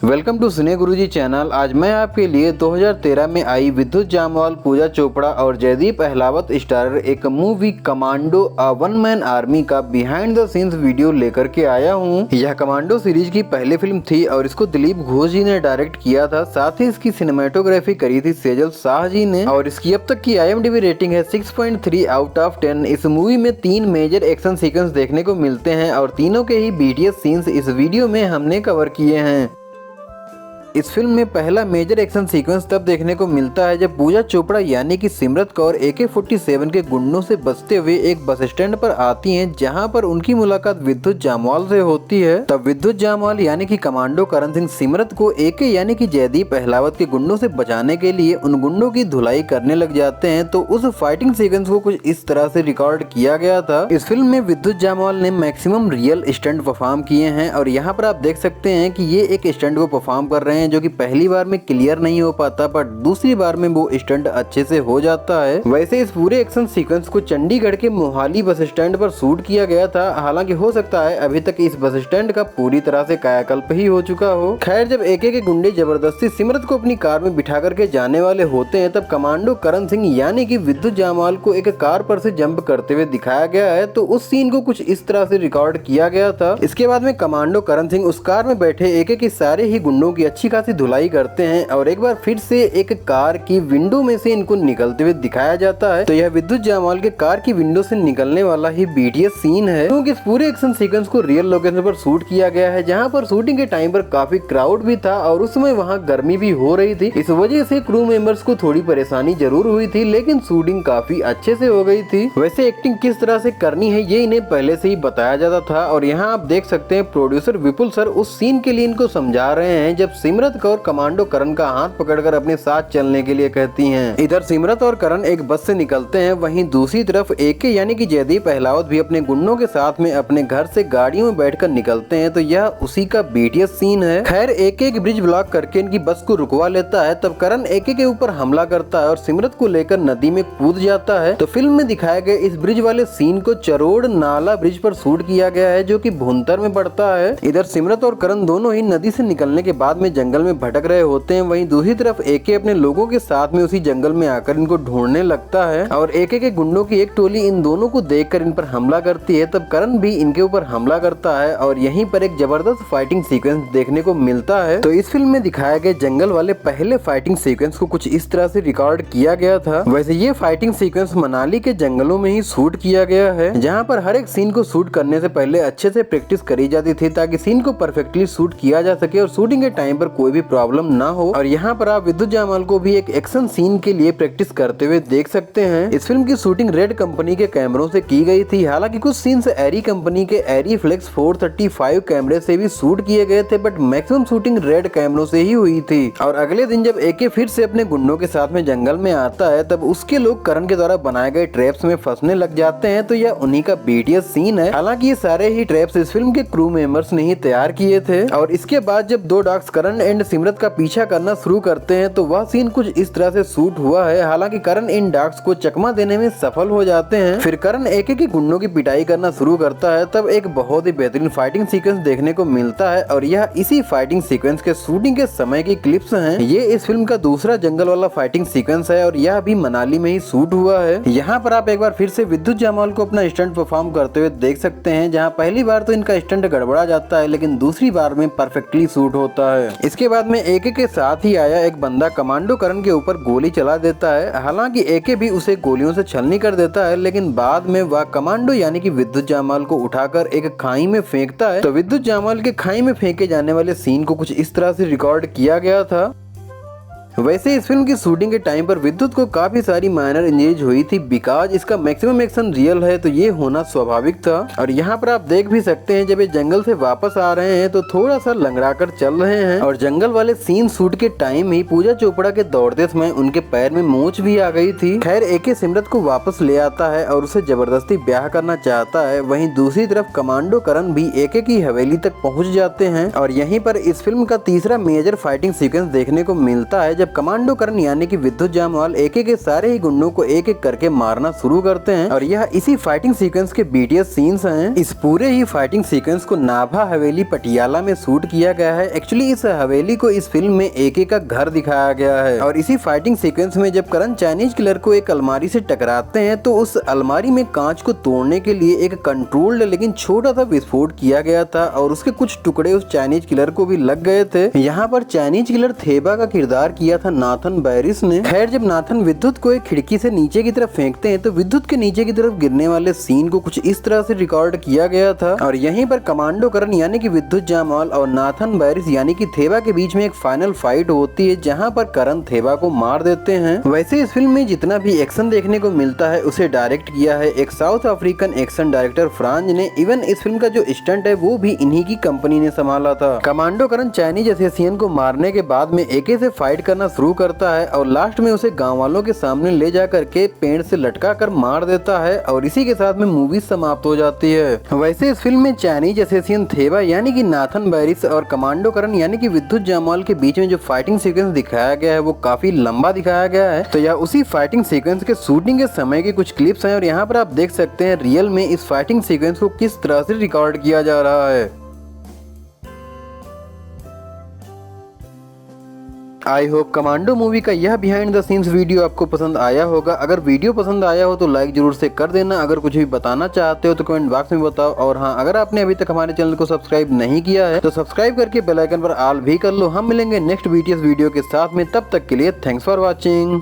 Welcome to Cine Guruji channel. आज मैं आपके लिए 2013 में आई विद्युत जामवाल, पूजा चोपड़ा और जयदीप अहलावत स्टारर एक movie commando a one man army का बिहाइंड द सीन्स वीडियो लेकर के आया हूँ। यह कमांडो सीरीज की पहली फिल्म थी और इसको दिलीप घोष जी ने डायरेक्ट किया था। साथ ही इसकी सिनेमेटोग्राफी करी थी सेजल शाह जी ने और इसकी अब तक की IMDb रेटिंग है 6.3 आउट ऑफ 10। इस मूवी में 3 मेजर एक्शन सीक्वेंस देखने को मिलते हैं और तीनों के ही BTS सीन्स इस वीडियो में हमने कवर किए हैं। इस फिल्म में पहला मेजर एक्शन सीक्वेंस तब देखने को मिलता है जब पूजा चोपड़ा यानी कि सिमरत कौर AK-47 के गुंडों से बचते हुए एक बस स्टैंड पर आती हैं, जहां पर उनकी मुलाकात विद्युत जामवाल से होती है। तब विद्युत जामवाल यानी कि कमांडो करण सिंह सिमरत को AK यानी कि जयदीप अहलावत के गुंडों से बचाने के लिए उन गुंडों की धुलाई करने लग जाते हैं। तो उस फाइटिंग सीक्वेंस को कुछ इस तरह से रिकॉर्ड किया गया था। इस फिल्म में विद्युत जामवाल ने मैक्सिमम रियल स्टंट परफॉर्म किए हैं और यहाँ पर आप देख सकते हैं कि ये एक स्टंट को परफॉर्म कर रहे हैं जो कि पहली बार में क्लियर नहीं हो पाता, पर दूसरी बार में वो स्टंट अच्छे से हो जाता है। वैसे इस पूरे एक्शन सीक्वेंस को चंडीगढ़ के मोहाली बस स्टैंड पर शूट किया गया था। हालांकि हो सकता है अभी तक इस बस स्टैंड का पूरी तरह से कायाकल्प ही हो चुका हो। खैर, जब AK के गुंडे जबरदस्ती सिमरत को अपनी कार में बिठा करके जाने वाले होते हैं, तब कमांडो करण सिंह यानी कि विद्युत जामवाल को एक कार पर से जंप करते हुए दिखाया गया है। तो उस सीन को कुछ इस तरह से रिकॉर्ड किया गया था। इसके बाद में कमांडो करण सिंह उस कार में बैठे AK के सारे ही गुंडों की अच्छी खासी धुलाई करते हैं और एक बार फिर से एक कार की विंडो में से इनको निकलते हुए दिखाया जाता है। तो यह विद्युत जामवाल के कार की विंडो से निकलने वाला ही BTS सीन है, क्योंकि इस पूरे एक्शन सीक्वेंस को रियल लोकेशन पर शूट किया गया है, जहां पर शूटिंग के टाइम पर काफी क्राउड भी था और उस समय वहां गर्मी भी हो रही थी। इस वजह से क्रू मेंबर्स को थोड़ी परेशानी जरूर हुई थी, लेकिन शूटिंग काफी अच्छे से हो गई थी। वैसे एक्टिंग किस तरह से करनी है ये इन्हें पहले से ही बताया जाता था और यहाँ आप देख सकते हैं प्रोड्यूसर विपुल सर उस सीन के लिए इनको समझा रहे हैं जब सिमरत कौर कमांडो करण का हाथ पकड़कर अपने साथ चलने के लिए कहती हैं। इधर सिमरत और करण एक बस से निकलते हैं, वहीं दूसरी तरफ AK यानी कि जयदीप अहलावत भी अपने गुंडों के साथ में अपने घर से गाड़ियों में बैठकर निकलते हैं। तो यह उसी का BTS सीन है। खैर, AK एक ब्रिज ब्लॉक करके इनकी बस को रुकवा लेता है। तब करण AK के ऊपर हमला करता है और सिमरत को लेकर नदी में कूद जाता है। तो फिल्म में दिखाए गए इस ब्रिज वाले सीन को चरोड़ नाला ब्रिज पर शूट किया गया है, जो कि भुंतर में पड़ता है। इधर सिमरत और करण दोनों ही नदी से निकलने के बाद में जंगल में भटक रहे होते हैं, वहीं दूसरी तरफ AK अपने लोगों के साथ में उसी जंगल में आकर इनको ढूंढने लगता है और AK के गुंडों की एक टोली इन दोनों को देखकर इन पर हमला करती है। तब करण भी इनके ऊपर हमला करता है और यहीं पर एक जबरदस्त फाइटिंग सीक्वेंस देखने को मिलता है। तो इस फिल्म में दिखाए गए जंगल वाले पहले फाइटिंग सीक्वेंस को कुछ इस तरह से रिकॉर्ड किया गया था। वैसे ये फाइटिंग सीक्वेंस मनाली के जंगलों में ही शूट किया गया है, जहाँ पर हर एक सीन को शूट करने से पहले अच्छे से प्रैक्टिस करी जाती थी ताकि सीन को परफेक्टली शूट किया जा सके और शूटिंग के टाइम पर कोई भी प्रॉब्लम ना हो। और यहाँ पर आप विद्युत जामवाल को भी एक एक्शन सीन के लिए प्रैक्टिस करते हुए देख सकते हैं। इस फिल्म की शूटिंग रेड कंपनी के कैमरों से की गई थी। हालांकि कुछ सीन्स एरी कंपनी के एरी फ्लेक्स 435 कैमरे से भी शूट किए गए थे, बट मैक्सिमम शूटिंग रेड कैमरों से ही हुई थी। और अगले दिन जब AK फिर से अपने गुंडों के साथ में जंगल में आता है, तब उसके लोग करण के द्वारा बनाए गए ट्रैप्स में फंसने लग जाते हैं। तो यह उन्हीं का BTS सीन है। हालांकि ये सारे ही ट्रैप्स इस फिल्म के क्रू मेंबर्स ने ही तैयार किए थे। और इसके बाद जब दो डॉग्स करण एंड सिमरत का पीछा करना शुरू करते हैं, तो वह सीन कुछ इस तरह से शूट हुआ है। हालांकि करण इन डॉग्स को चकमा देने में सफल हो जाते हैं। फिर करण AK के गुंडों की पिटाई करना शुरू करता है। तब एक बहुत ही बेहतरीन फाइटिंग सीक्वेंस देखने को मिलता है और यह इसी फाइटिंग सीक्वेंस के शूटिंग के समय की क्लिप्स हैं। ये इस फिल्म का दूसरा जंगल वाला फाइटिंग सीक्वेंस है और यह भी मनाली में ही शूट हुआ है। यहाँ पर आप एक बार फिर से विद्युत जामवाल को अपना स्टंट परफॉर्म करते हुए देख सकते हैं, जहाँ पहली बार तो इनका स्टंट गड़बड़ा जाता है, लेकिन दूसरी बार में परफेक्टली शूट होता है। इसके बाद में AK के साथ ही आया एक बंदा कमांडो करण के ऊपर गोली चला देता है। हालांकि AK भी उसे गोलियों से छलनी कर देता है, लेकिन बाद में वह कमांडो यानी कि विद्युत जामवाल को उठाकर एक खाई में फेंकता है। तो विद्युत जामवाल के खाई में फेंके जाने वाले सीन को कुछ इस तरह से रिकॉर्ड किया गया था। वैसे इस फिल्म की शूटिंग के टाइम पर विद्युत को काफी सारी माइनर इंजरीज हुई थी, बिकॉज इसका मैक्सिमम एक्शन रियल है, तो ये होना स्वाभाविक था। और यहाँ पर आप देख भी सकते हैं जब ये जंगल से वापस आ रहे हैं तो थोड़ा सा लंगड़ा कर चल रहे हैं। और जंगल वाले सीन शूट के टाइम ही पूजा चोपड़ा के दौड़ते समय उनके पैर में मोच भी आ गई थी। खैर, AK सिमरत को वापस ले आता है और उसे जबरदस्ती ब्याह करना चाहता है। वहीं दूसरी तरफ कमांडो करण भी AK की हवेली तक पहुँच जाते हैं और यहीं पर इस फिल्म का तीसरा मेजर फाइटिंग सीक्वेंस देखने को मिलता है, जब कमांडो करण यानी कि विद्युत जामवाल एक एक के सारे ही गुंडों को एक एक करके मारना शुरू करते हैं और यह इसी फाइटिंग सीक्वेंस के बीटीएस सीन्स हैं। इस पूरे ही फाइटिंग सीक्वेंस को नाभा हवेली पटियाला में शूट किया गया है। एक्चुअली इस हवेली को इस फिल्म में एक एक का घर दिखाया गया है और इसी फाइटिंग सीक्वेंस में जब करण चाइनीज किलर को एक अलमारी से टकराते हैं तो उस अलमारी में कांच को तोड़ने के लिए एक कंट्रोल्ड लेकिन छोटा सा विस्फोट किया गया था और उसके कुछ टुकड़े उस चाइनीज किलर को भी लग गए थे। यहाँ पर चाइनीज किलर थेबा का किरदार किया था नाथन बैरिस ने। खैर जब नाथन विद्युत को एक खिड़की से नीचे की तरफ फेंकते हैं तो विद्युत के नीचे की तरफ गिरने वाले सीन को कुछ इस तरह से रिकॉर्ड किया गया था और यहीं पर कमांडो करण यानी कि विद्युत जामवाल और नाथन बैरिस यानी कि थेबा के बीच में एक फाइनल फाइट होती है जहां पर करण थेबा को मार देते हैं। वैसे इस फिल्म में जितना भी एक्शन देखने को मिलता है उसे डायरेक्ट किया है एक south African action director Franz ने। इवन इस फिल्म का जो स्टंट है वो भी इन्हीं की कंपनी ने संभाला था। कमांडो करण चाइनीज असेसियन को मारने के बाद में एके से फाइट करना शुरू करता है और लास्ट में उसे गाँव वालों के सामने ले जा करके पेड़ से लटका कर मार देता है और इसी के साथ में मूवी समाप्त हो जाती है। वैसे इस फिल्म में चाइनीज असेसियन थेबा यानी कि नाथन बैरिस और कमांडो करण यानी कि विद्युत जामवाल के बीच में जो फाइटिंग सीक्वेंस दिखाया गया है वो काफी लंबा दिखाया गया है। तो यह उसी फाइटिंग सीक्वेंस के शूटिंग के समय के कुछ क्लिप्स हैं और यहाँ पर आप देख सकते हैं रियल में इस फाइटिंग सीक्वेंस को किस तरह से रिकॉर्ड किया जा रहा है। आई होप कमांडो मूवी का यह बिहाइंड द सीन्स वीडियो आपको पसंद आया होगा। अगर वीडियो पसंद आया हो तो लाइक जरूर से कर देना। अगर कुछ भी बताना चाहते हो तो कमेंट बॉक्स में बताओ और हाँ अगर आपने अभी तक हमारे चैनल को सब्सक्राइब नहीं किया है तो सब्सक्राइब करके बेल आइकन पर ऑल भी कर लो। हम मिलेंगे नेक्स्ट बीटीएस वीडियो के साथ में, तब तक के लिए थैंक्स फॉर वॉचिंग।